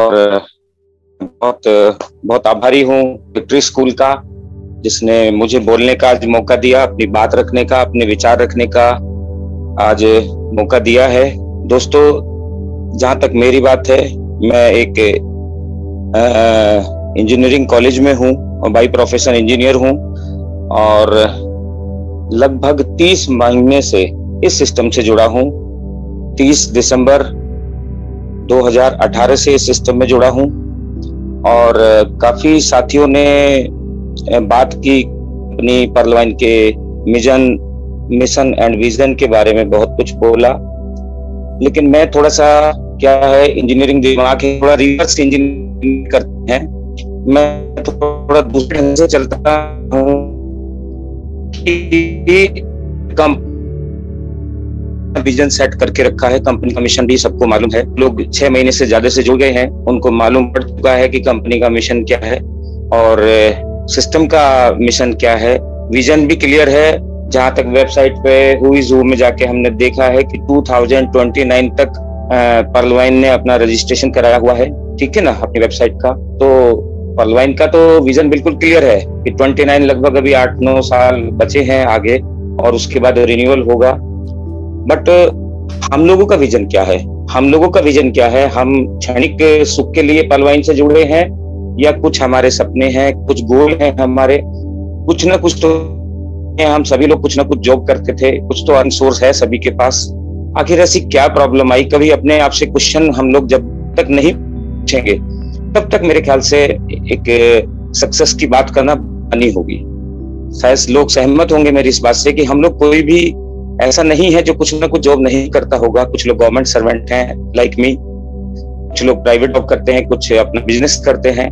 और बहुत बहुत आभारी हूँ विक्ट्री स्कूल का, जिसने मुझे बोलने का आज मौका दिया, अपनी बात रखने का, अपने विचार रखने का आज मौका दिया है। दोस्तों, जहाँ तक मेरी बात है, मैं एक इंजीनियरिंग कॉलेज में हूँ और बाई प्रोफेशन इंजीनियर हूँ और लगभग 30 महीने से इस सिस्टम से जुड़ा हूँ। 30 दिसंबर 2018 से इस सिस्टम में जुड़ा हूँ और काफी साथियों ने बात की अपनी पर्लवाइन के मिशन एंड विजन के बारे में, बहुत कुछ बोला, लेकिन मैं थोड़ा सा क्या है, इंजीनियरिंग दिमाग है, थोड़ा रिवर्स इंजीनियरिंग करते हैं। मैं थोड़ा दूसरे ढंग से चलता हूँ कि विजन सेट करके रखा है। कंपनी का मिशन भी सबको मालूम है, लोग 6 महीने से ज्यादा से जुड़ गए हैं, उनको मालूम पड़ चुका है कि कंपनी का मिशन क्या है और सिस्टम का मिशन क्या है। विजन भी क्लियर है। जहां तक वेबसाइट पे हु इज हु में जाके हमने देखा है कि 2029 तक पर्लवाइन ने अपना रजिस्ट्रेशन कराया हुआ है, ठीक है ना, अपनी वेबसाइट का। तो पर्लवाइन का तो विजन बिल्कुल क्लियर है कि 29 लगभग अभी 8-9 साल बचे हैं आगे और उसके बाद रिन्यूअल होगा। बट हम लोगों का विजन क्या है? हम लोगों का विजन क्या है? हम क्षणिक सुख के लिए पर्लवाइन से जुड़े हैं या कुछ हमारे सपने हैं, कुछ गोल हैं हमारे, कुछ ना कुछ तो हम सभी लोग कुछ ना कुछ जॉब करते थे, कुछ तो अर्न सोर्स है सभी के पास। आखिर ऐसी क्या प्रॉब्लम आई? कभी अपने आप से क्वेश्चन हम लोग जब तक नहीं पूछेंगे तब तक मेरे ख्याल से एक सक्सेस की बात करना बनी होगी। शायद लोग सहमत होंगे मेरी इस बात से कि हम लोग कोई भी ऐसा नहीं है जो कुछ ना कुछ जॉब नहीं करता होगा। कुछ लोग गवर्नमेंट सर्वेंट हैं लाइक मी, कुछ लोग प्राइवेट जॉब करते हैं, कुछ अपना बिजनेस करते हैं,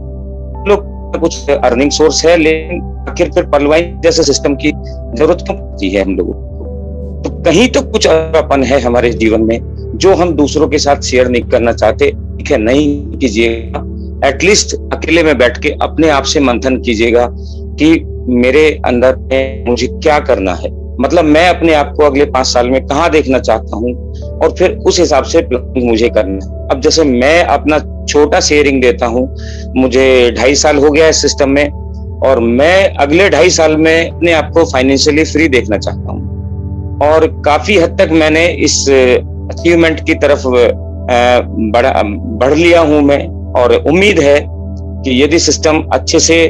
लोग कुछ अर्निंग सोर्स है। लेकिन आखिर फिर पर्लवाइन जैसे सिस्टम की जरूरत क्यों पड़ती है हम लोगों को? तो कहीं तो कुछ अपन है हमारे जीवन में जो हम दूसरों के साथ शेयर नहीं करना चाहते। ठीक है, नहीं कीजिएगा, एटलीस्ट अकेले में बैठ के अपने आप से मंथन कीजिएगा कि मेरे अंदर मुझे क्या करना है, मतलब मैं अपने आप को अगले 5 साल में कहाँ देखना चाहता हूँ और फिर उस हिसाब से प्लानिंग मुझे करना है। अब जैसे मैं अपना छोटा शेयरिंग देता हूँ, मुझे 2.5 साल हो गया इस सिस्टम में और मैं अगले 2.5 साल में अपने आप को फाइनेंशियली फ्री देखना चाहता हूँ और काफी हद तक मैंने इस अचीवमेंट की तरफ बढ़ लिया हूँ मैं। और उम्मीद है कि यदि सिस्टम अच्छे से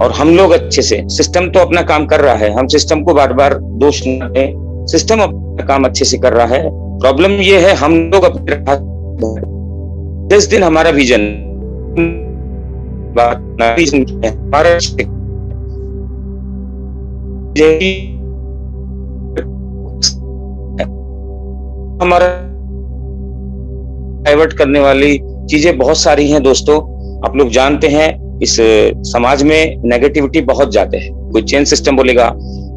और हम लोग अच्छे से, सिस्टम तो अपना काम कर रहा है, हम सिस्टम को बार बार दोष न दें, सिस्टम अपना काम अच्छे से कर रहा है। प्रॉब्लम ये है हम लोग अपने जिस दिन हमारा विजन हमारा डाइवर्ट करने वाली चीजें बहुत सारी हैं दोस्तों। आप लोग जानते हैं इस समाज में नेगेटिविटी बहुत ज्यादा है। कोई चेन सिस्टम बोलेगा,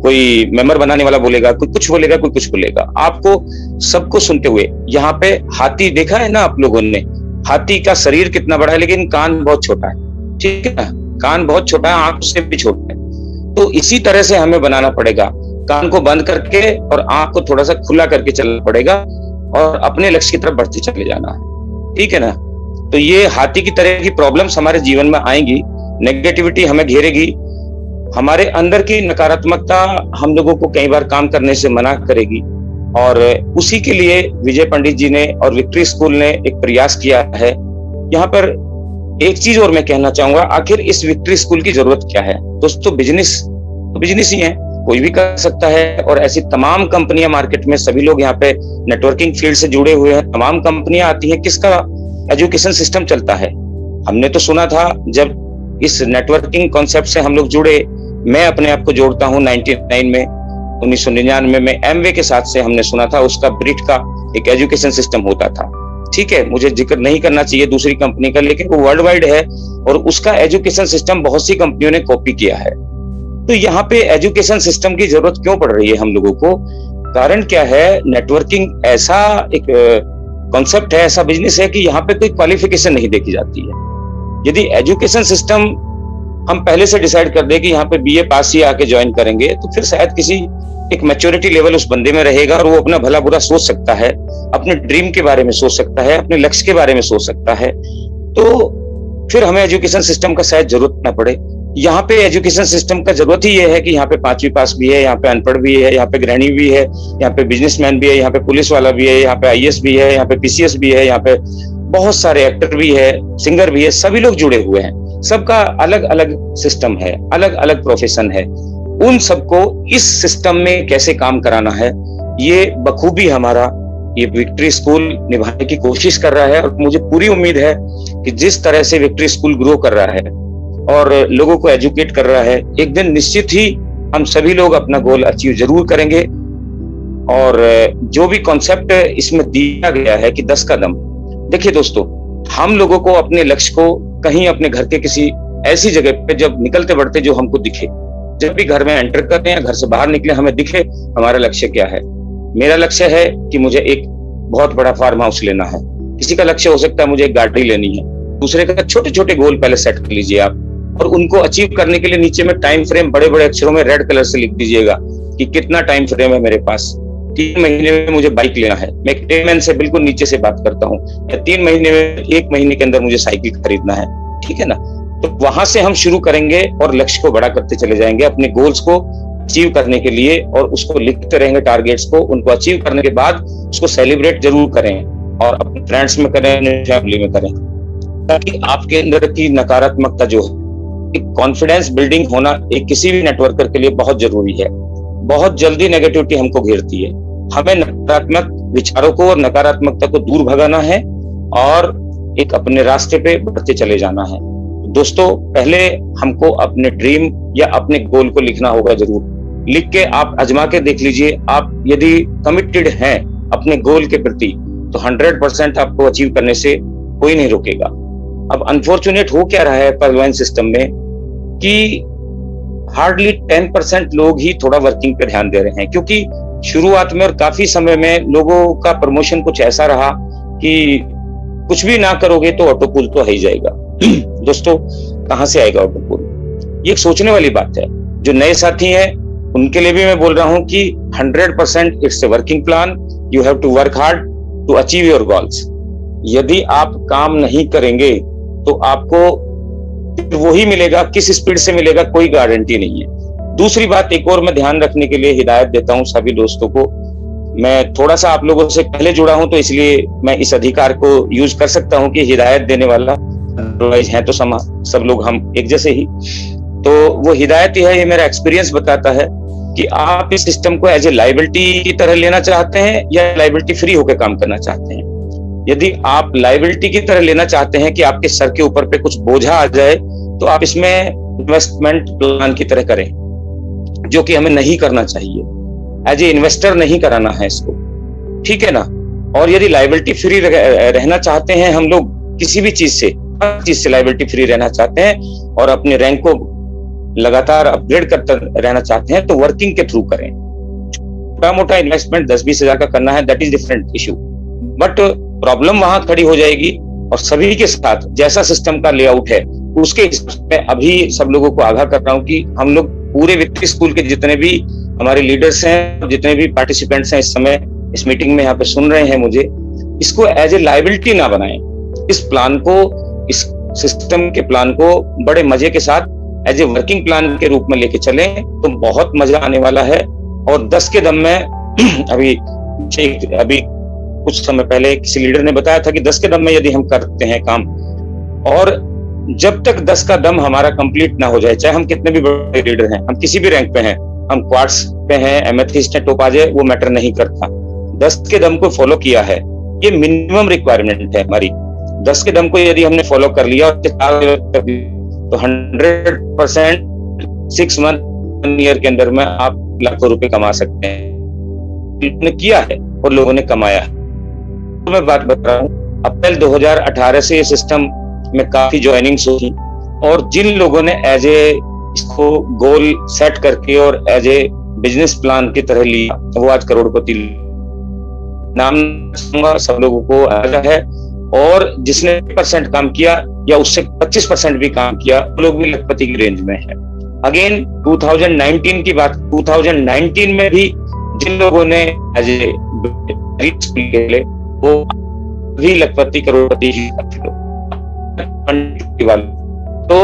कोई मेंबर बनाने वाला बोलेगा, कोई कुछ बोलेगा, कोई कुछ बोलेगा। आपको सबको सुनते हुए यहाँ पे हाथी देखा है ना आप लोगों ने? हाथी का शरीर कितना बड़ा है लेकिन कान बहुत छोटा है, ठीक है ना? कान बहुत छोटा है, आंख उससे भी छोटा है। तो इसी तरह से हमें बनाना पड़ेगा, कान को बंद करके और आंख को थोड़ा सा खुला करके चलना पड़ेगा और अपने लक्ष्य की तरफ बढ़ते चले जाना है, ठीक है ना? तो ये हाथी की तरह की प्रॉब्लम्स हमारे जीवन में आएंगी, नेगेटिविटी हमें घेरेगी, हमारे अंदर की नकारात्मकता हम लोगों को कई बार काम करने से मना करेगी। और उसी के लिए विजय पंडित जी ने और विक्ट्री स्कूल ने एक प्रयास किया है। यहाँ पर एक चीज और मैं कहना चाहूंगा, आखिर इस विक्ट्री स्कूल की जरूरत क्या है दोस्तों? बिजनेस ही है, कोई भी कर सकता है और ऐसी तमाम कंपनियां मार्केट में, सभी लोग यहाँ पे नेटवर्किंग फील्ड से जुड़े हुए हैं, तमाम कंपनियां आती हैं। किसका एजुकेशन सिस्टम चलता है? हमने तो सुना था जब इस नेटवर्किंग कॉन्सेप्ट से हम लोग जुड़े, मैं अपने आप को जोड़ता हूँ 1999 में एमवे के साथ से हमने सुना था, उसका ब्रिट का एक एजुकेशन सिस्टम होता था, ठीक है? मुझे जिक्र नहीं करना चाहिए दूसरी कंपनी का, लेकिन वो वर्ल्ड वाइड है और उसका एजुकेशन सिस्टम बहुत सी कंपनियों ने कॉपी किया है। तो यहाँ पे एजुकेशन सिस्टम की जरूरत क्यों पड़ रही है हम लोगों को? कारण क्या है? नेटवर्किंग ऐसा एक कॉन्सेप्ट है, ऐसा बिजनेस है कि यहाँ पे कोई क्वालिफिकेशन नहीं देखी जाती है। यदि एजुकेशन सिस्टम हम पहले से डिसाइड कर दे कि यहाँ पे बीए पास ही आके ज्वाइन करेंगे, तो फिर शायद किसी एक मैच्योरिटी लेवल उस बंदे में रहेगा और वो अपना भला बुरा सोच सकता है, अपने ड्रीम के बारे में सोच सकता है, अपने लक्ष्य के बारे में सोच सकता है। तो फिर हमें एजुकेशन सिस्टम का शायद जरूरत ना पड़े। यहाँ पे एजुकेशन सिस्टम का जरूरत ही ये है कि यहाँ पे 5वीं पास भी है, यहाँ पे अनपढ़ भी है, यहाँ पे गृहिणी भी है, यहाँ पे बिजनेसमैन भी है, यहाँ पे पुलिस वाला भी है, यहाँ पे आईएएस भी है, यहाँ पे पीसीएस भी है, यहाँ पे बहुत सारे एक्टर भी है, सिंगर भी है, सभी लोग जुड़े हुए हैं। सबका अलग अलग सिस्टम है, अलग अलग प्रोफेशन है। उन सबको इस सिस्टम में कैसे काम कराना है, ये बखूबी हमारा ये विक्ट्री स्कूल निभाने की कोशिश कर रहा है। और मुझे पूरी उम्मीद है कि जिस तरह से विक्ट्री स्कूल ग्रो कर रहा है और लोगों को एजुकेट कर रहा है, एक दिन निश्चित ही हम सभी लोग अपना गोल अचीव जरूर करेंगे। और जो भी कॉन्सेप्ट इसमें दिया गया है कि 10 कदम, देखिए दोस्तों, हम लोगों को अपने लक्ष्य को कहीं अपने घर के किसी ऐसी जगह पे जब निकलते बढ़ते जो हमको दिखे, जब भी घर में एंटर करते हैं, घर से बाहर निकले, हमें दिखे हमारा लक्ष्य क्या है। मेरा लक्ष्य है कि मुझे एक बहुत बड़ा फार्म हाउस लेना है, किसी का लक्ष्य हो सकता है मुझे एक गाड़ी लेनी है, दूसरे का छोटे छोटे गोल पहले सेट कर लीजिए आप, और उनको अचीव करने के लिए नीचे में टाइम फ्रेम बड़े बड़े अक्षरों में रेड कलर से लिख दीजिएगा कि कितना टाइम फ्रेम है मेरे पास। 3 महीने में मुझे बाइक लेना है, मैं एक टेमैन से बिल्कुल नीचे से बात करता हूँ, या 3 महीने में 1 महीने के अंदर मुझे साइकिल खरीदना है, ठीक है ना। तो वहां से हम शुरू करेंगे और लक्ष्य को बड़ा करते चले जाएंगे अपने गोल्स को अचीव करने के लिए, और उसको लिखते रहेंगे टारगेट्स को। उनको अचीव करने के बाद उसको सेलिब्रेट जरूर करें, और अपने फ्रेंड्स में करें, अपने फैमिली में करें, ताकि आपके अंदर की नकारात्मकता जो है, एक कॉन्फिडेंस बिल्डिंग होना एक किसी भी नेटवर्कर के लिए बहुत जरूरी है। बहुत जल्दी नेगेटिविटी हमको घेरती है, हमें नकारात्मक विचारों को और नकारात्मकता को दूर भगाना है और एक अपने रास्ते पे बढ़ते चले जाना है। दोस्तों, पहले हमको अपने ड्रीम या अपने गोल को लिखना होगा जरूर। लिख के आप आजमा के देख लीजिए, आप यदि कमिटेड हैं अपने गोल के प्रति, तो 100% आपको अचीव करने से कोई नहीं रोकेगा। अब अनफॉर्चुनेट हो क्या रहा है परिवहन सिस्टम में कि हार्डली 10% लोग ही थोड़ा वर्किंग पे ध्यान दे रहे हैं, क्योंकि शुरुआत में और काफी समय में लोगों का प्रमोशन कुछ ऐसा रहा कि कुछ भी ना करोगे तो ऑटो पूल तो ही जाएगा। दोस्तों, कहां से आएगा ऑटो पूल? ये एक सोचने वाली बात है। जो नए साथी हैं उनके लिए भी मैं बोल रहा हूं कि 100% it's a working plan, you have to work hard to achieve your goals. यदि आप काम नहीं करेंगे तो आपको वही मिलेगा, किस स्पीड से मिलेगा कोई गारंटी नहीं है। दूसरी बात एक और मैं ध्यान रखने के लिए हिदायत देता हूं सभी दोस्तों को। मैं थोड़ा सा आप लोगों से पहले जुड़ा हूं तो इसलिए मैं इस अधिकार को यूज कर सकता हूं कि हिदायत देने वाला, अदरवाइज है तो सब लोग हम एक जैसे ही। तो वो हिदायत ही है, ये मेरा एक्सपीरियंस बताता है कि आप इस सिस्टम को एज ए लायबिलिटी की तरह लेना चाहते हैं या लायबिलिटी फ्री होकर काम करना चाहते हैं। यदि आप लायबिलिटी की तरह लेना चाहते हैं कि आपके सर के ऊपर पे कुछ बोझा आ जाए, तो आप इसमें इन्वेस्टमेंट प्लान की तरह करें, जो कि हमें नहीं करना चाहिए। एज ए इन्वेस्टर नहीं कराना है इसको, ठीक है ना। और यदि लायबिलिटी फ्री रहना चाहते हैं हम लोग, किसी भी चीज से, हर चीज से लायबिलिटी फ्री रहना चाहते हैं और अपने रैंक को लगातार अपग्रेड करते रहना चाहते हैं, तो वर्किंग के थ्रू करें। छोटा मोटा इन्वेस्टमेंट 10-20 हजार का करना है, that is different issue, but problem वहां खड़ी हो जाएगी। और सभी के साथ जैसा सिस्टम का लेआउट है उसके हिसाब से अभी सब लोगों को आगाह कर रहा हूं कि हम लोग पूरे विक्ट्री स्कूल के जितने भी हमारे लीडर्स हैं, जितने भी पार्टिसिपेंट्स हैं इस समय इस मीटिंग में यहाँ पे सुन रहे हैं मुझे, इसको एज ए लायबिलिटी ना बनाएं। इस प्लान को, इस सिस्टम के प्लान को बड़े मजे के साथ एज ए वर्किंग प्लान के रूप में लेके चलें, तो बहुत मजा आने वाला है। और 10 के दम में अभी कुछ समय पहले किसी लीडर ने बताया था कि 10 के दम में यदि हम करते हैं काम, और जब तक 10 का दम हमारा कंप्लीट ना हो जाए, चाहे हम कितने भी बड़े लीडर हैं, हम किसी भी रैंक पे हैं, हम क्वार्ट्स पे हैं, एमेथिस्ट हैं, टॉप आ जाए, वो मैटर नहीं करता। 10 के दम को फॉलो किया है, ये मिनिमम रिक्वायरमेंट है हमारी। 10 के दम को यदि हमने फॉलो कर लिया तो 100% 6 मंथ 1 ईयर के अंदर में आप लाखों रुपए कमा सकते हैं। ने किया है और लोगों ने कमाया है। तो मैं बात बता रहा हूँ, अप्रैल 2018 से ये सिस्टम में काफी ज्वाइनिंग्स हुई, और जिन लोगों ने एज ए इसको गोल सेट करके और एज ए बिजनेस प्लान की तरह लिया, वो आज करोड़पति। नाम सब लोगों को आया है, और जिसने 1% काम किया या उससे 25% भी काम किया, वो लोग भी लखपति की रेंज में है। अगेन 2019 की बात, 2019 में भी जिन लोगों ने एज ए वो भी लखपति करोड़पति ही थे। वाले तो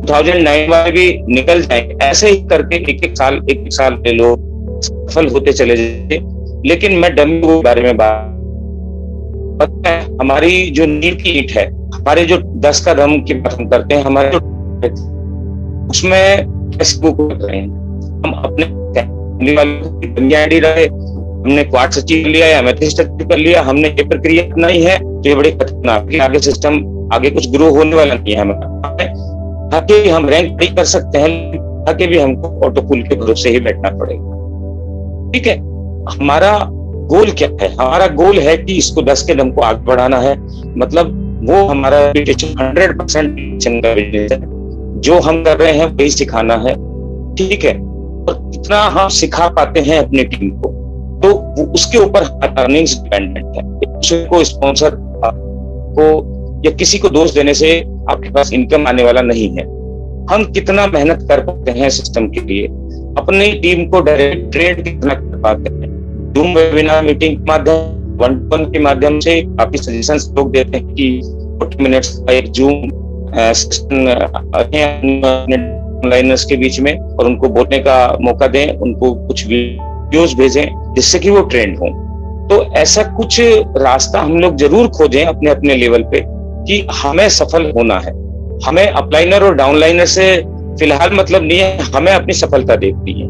2009 वाले भी निकल जाएंगे। ऐसे ही करके एक एक साल पे लोग सफल होते चले जाएंगे। लेकिन मैं डमी के बारे में बात, पता है हमारी जो नींव की ईंट है, हमारे जो 10 का दम की बात हम करते हैं, हमारे जो उसमें फेसबुक कर रहे हैं हम अपने फैमिली वालों आईडी रहे, हमने क्वार्ट्ज अचीव लिया या एमेथिस्ट अचीव कर लिया, हमने ये प्रक्रिया अपनाई है तो ये बड़ी खतरनाक है। आगे सिस्टम आगे कुछ ग्रो होने वाला नहीं है हमारा। आगे हम रैंक नहीं कर सकते हैं, आगे भी हमको ऑटो पुल के भरोसे ही बैठना पड़ेगा। ठीक है, हमारा गोल क्या है? हमारा गोल है कि इसको 10 के दम को आगे बढ़ाना है। मतलब वो हमारा 100% का बिजनेस है, जो हम कर रहे हैं वही सिखाना है। ठीक है, और कितना हम सिखा पाते हैं अपनी टीम को, तो वो उसके ऊपर अर्निंग्स डिपेंडेंट है। किसी को स्पॉन्सर को या किसी को दोष देने से आपके पास इनकम आने वाला नहीं है। हम कितना मेहनत कर पाते हैं सिस्टम के लिए, अपनी टीम को डायरेक्ट ट्रेन कितना कर पाते हैं, जूम वेबिनार मीटिंग के माध्यम, 1-to-1 के माध्यम से काफी सजेशंस लोग देते हैं कि 40 मिनट्स का एक जूम सेशन ऑनलाइनर्स के बीच में और उनको बोलने का मौका दें, उनको कुछ वीडियोस भेजें जिससे कि वो ट्रेंड हो। तो ऐसा कुछ रास्ता हम लोग जरूर खोजें अपने अपने लेवल पे कि हमें सफल होना है। हमें अपलाइनर और डाउनलाइनर से फिलहाल मतलब नहीं है, हमें अपनी सफलता देखनी है।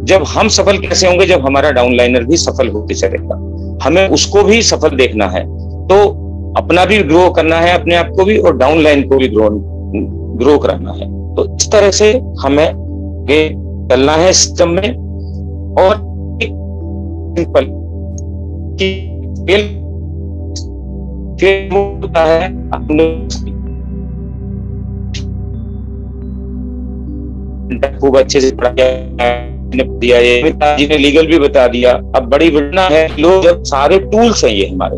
जब हम सफल कैसे होंगे? जब हमारा डाउनलाइनर भी सफल होते चलेगा, हमें उसको भी सफल देखना है। तो अपना भी ग्रो करना है, अपने आप को भी, और डाउनलाइन को भी ग्रो कराना है। तो इस तरह से हमें आगे चलना है सिस्टम में। और सिंपल होता है, खूब अच्छे से दिया, ये जी ने लीगल भी बता दिया। अब बड़ी घटना है, लोग जब सारे टूल्स हैं ये हमारे,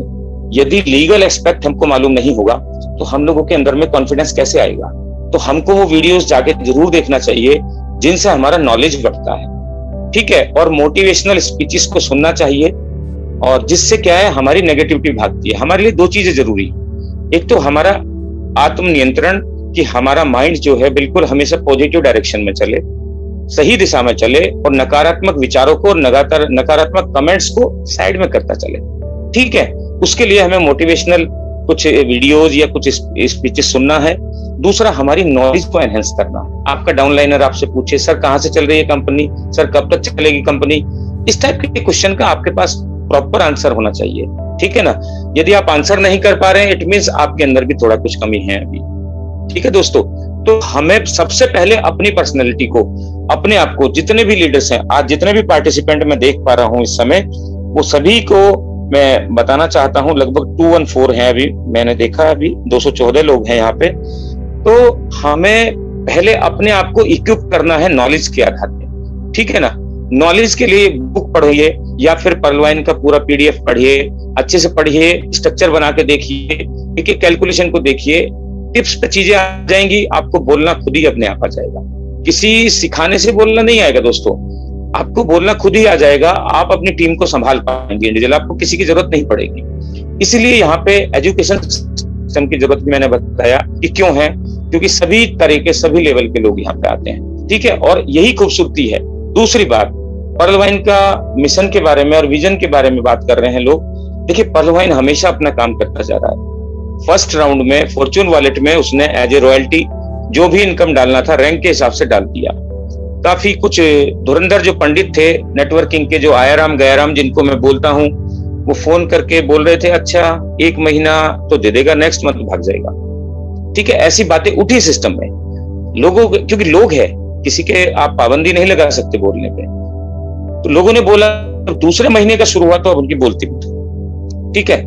यदि लीगल एस्पेक्ट हमको मालूम नहीं होगा तो हम लोगों के अंदर में कॉन्फिडेंस कैसे आएगा? तो हमको वो वीडियोस जाके जरूर देखना चाहिए जिनसे हमारा नॉलेज बढ़ता है। ठीक है, और मोटिवेशनल स्पीचेस को सुनना चाहिए, और जिससे क्या है हमारी नेगेटिविटी भागती है। हमारे लिए 2 चीजें जरूरी, एक तो हमारा आत्मनियंत्रण, कि हमारा माइंड जो है बिल्कुल हमेशा पॉजिटिव डायरेक्शन में चले, सही दिशा में चले, और नकारात्मक विचारों को, नकारात्मक कमेंट्स को साइड में करता चले। ठीक है, उसके लिए हमें मोटिवेशनल कुछ वीडियोस या कुछ स्पीचेस सुनना है। दूसरा, हमारी नॉलेज को एनहेंस करना। आपका डाउनलाइनर आपसे पूछे, सर कहाँ से चल रही है कंपनी, सर कब तक चलेगी कंपनी, इस टाइप के क्वेश्चन का आपके पास प्रॉपर आंसर होना चाहिए। ठीक है ना? यदि आप आंसर नहीं कर पा रहे हैं, इट मींस आपके अंदर भी थोड़ा कुछ कमी है अभी। ठीक है दोस्तों, तो हमें सबसे पहले अपनी पर्सनैलिटी को, अपने आप को, जितने भी लीडर्स हैं आज, जितने भी पार्टिसिपेंट मैं देख पा रहा हूं इस समय, वो सभी को मैं बताना चाहता हूं, लगभग 214 हैं अभी, मैंने देखा अभी 214 लोग हैं यहाँ पे। तो हमें पहले अपने आप को इक्विप करना है नॉलेज के आधार पे। ठीक है ना? नॉलेज के लिए बुक पढ़िए या फिर पर्लवाइन का पूरा PDF पढ़िए, अच्छे से पढ़िए, स्ट्रक्चर बना के देखिए, एक एक कैलकुलेशन को देखिए, टिप्स पे चीजें आ जाएंगी, आपको बोलना खुद ही अपने आप आ जाएगा। किसी सिखाने से बोलना नहीं आएगा दोस्तों, आपको बोलना खुद ही आ जाएगा। आप अपनी टीम को संभाल पाएंगे इंडिविजुअल, आपको किसी की जरूरत नहीं पड़ेगी। इसलिए यहाँ पे एजुकेशन सिस्टम की जरूरत भी मैंने बताया कि क्यों है, क्योंकि सभी तरह के, सभी लेवल के लोग यहाँ पे आते हैं। ठीक है, और यही खूबसूरती है। दूसरी बात, पर्लवाइन का मिशन के बारे में और विजन के बारे में बात कर रहे हैं लोग। देखिए, पर्लवाइन हमेशा अपना काम करता जा रहा है। फर्स्ट राउंड में फॉर्च्यून वॉलेट में उसने एज ए रॉयल्टी जो भी इनकम डालना था रैंक के हिसाब से डाल दिया। काफी कुछ धुरंधर जो पंडित थे नेटवर्किंग के, जो आयाराम गयाराम जिनको मैं बोलता हूँ, वो फोन करके बोल रहे थे, अच्छा 1 महीना तो दे देगा, नेक्स्ट मंथ भाग जाएगा। ठीक है, ऐसी बातें उठी सिस्टम में लोगों, क्योंकि लोग है, किसी के आप पाबंदी नहीं लगा सकते बोलने पे। तो लोगों ने बोला, दूसरे महीने का शुरू हुआ तो अब उनकी बोलती। ठीक है,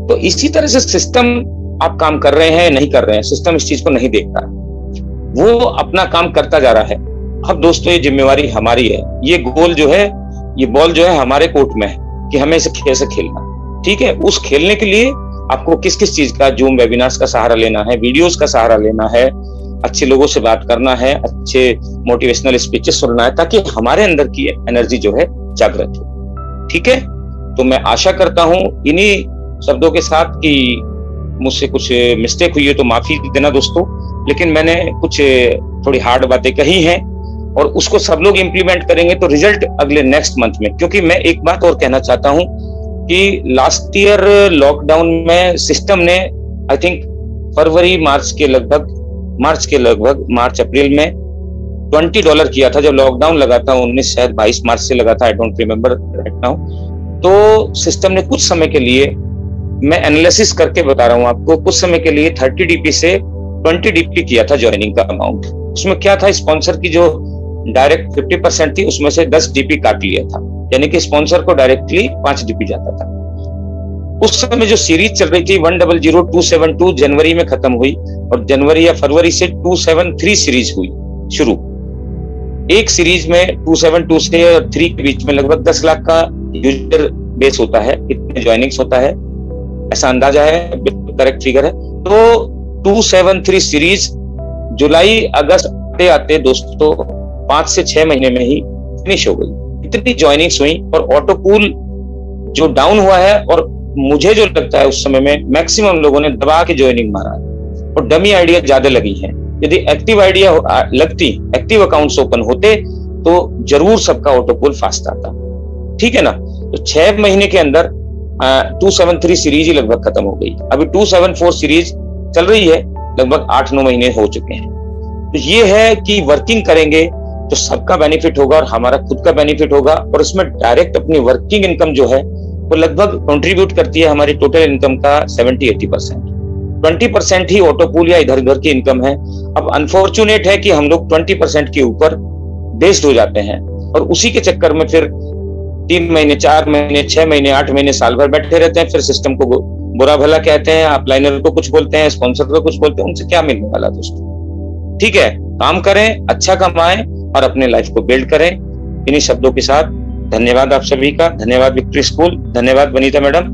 तो इसी तरह से सिस्टम, आप काम कर रहे हैं नहीं कर रहे हैं, सिस्टम इस चीज को नहीं देख रहा, वो अपना काम करता जा रहा है। अब दोस्तों ये जिम्मेवारी हमारी है, ये गोल जो है, ये बॉल जो है हमारे कोर्ट में है कि हमें इसे कैसे खेलना। ठीक है, उस खेलने के लिए आपको किस किस चीज का, जूम वेबिनार्स का सहारा लेना है, वीडियोस का सहारा लेना है, अच्छे लोगों से बात करना है, अच्छे मोटिवेशनल स्पीचेस सुनना है, ताकि हमारे अंदर की एनर्जी जो है जागृत हो। ठीक है, तो मैं आशा करता हूं इन्हीं शब्दों के साथ कि मुझसे कुछ मिस्टेक हुई है तो माफी देना दोस्तों, लेकिन मैंने कुछ थोड़ी हार्ड बातें कही हैं और उसको सब लोग इंप्लीमेंट करेंगे तो रिजल्ट अगले नेक्स्ट मंथ में। क्योंकि मैं एक बात और कहना चाहता हूं कि लास्ट ईयर लॉकडाउन में सिस्टम ने आई थिंक फरवरी मार्च अप्रैल में $20 किया था जब लॉकडाउन लगा था, 19 शायद 22 मार्च से लगा था, I don't remember right now. तो सिस्टम ने कुछ समय के लिए, मैं एनालिसिस करके बता रहा हूं आपको, कुछ समय के लिए 30 DP से 20 DP किया था ज्वाइनिंग का अमाउंट। उसमें क्या था, स्पॉन्सर की जो डायरेक्ट 50% थी उसमें से 10 DP काट लिया था, यानी कि स्पॉन्सर को डायरेक्टली 5 DP जाता था। उस समय जो सीरीज चल रही थी 100,272 जनवरी में खत्म हुई और जनवरी या फरवरी से 273 सीरीज हुई शुरू। एक सीरीज में 272 से 3 के बीच में लगभग 10 लाख का यूजर बेस होता है, इतने ज्वाइनिंग्स होता है, ऐसा अंदाजा है, करेक्ट फिगर है। तो 273 सीरीज जुलाई अगस्त आते आते दोस्तों 5 से 6 महीने में ही फिनिश हो गई। इतनी ज्वाइनिंग्स हुई और ऑटो पूल जो डाउन हुआ है, और मुझे जो लगता है उस समय में मैक्सिमम लोगों ने दबा के ज्वाइनिंग मारा है और डमी आइडिया ज्यादा लगी है। यदि एक्टिव आइडिया लगती, एक्टिव अकाउंट्स ओपन होते तो जरूर सबका ऑटो पूल फास्ट आता, ठीक है ना। तो 6 महीने के अंदर 273 सीरीज ही लगभग खत्म हो गई। अभी 274 सीरीज चल रही है, लगभग 8-9 महीने हो चुके हैं। तो ये है कि वर्किंग करेंगे तो सबका बेनिफिट होगा और हमारा खुद का बेनिफिट होगा। और इसमें डायरेक्ट अपनी वर्किंग इनकम जो है वो लगभग कंट्रीब्यूट करती है हमारी टोटल इनकम का 70-80%। 20% ही ऑटो पूल या इधर उधर की इनकम है। अब अनफॉर्चुनेट है कि हम लोग 20% के ऊपर बेस्ड हो जाते हैं और उसी के चक्कर में फिर 3 महीने, 4 महीने, 6 महीने, 8 महीने, साल भर बैठे रहते हैं। फिर सिस्टम को बुरा भला कहते हैं, अपलाइनर को कुछ बोलते हैं, स्पॉन्सर को कुछ बोलते हैं। उनसे क्या मिलने वाला दोस्तों? ठीक है, काम करें, अच्छा कमाएं और अपने लाइफ को बिल्ड करें। इन्हीं शब्दों के साथ धन्यवाद आप सभी का, धन्यवाद विक्ट्री स्कूल, धन्यवाद वनीता मैडम।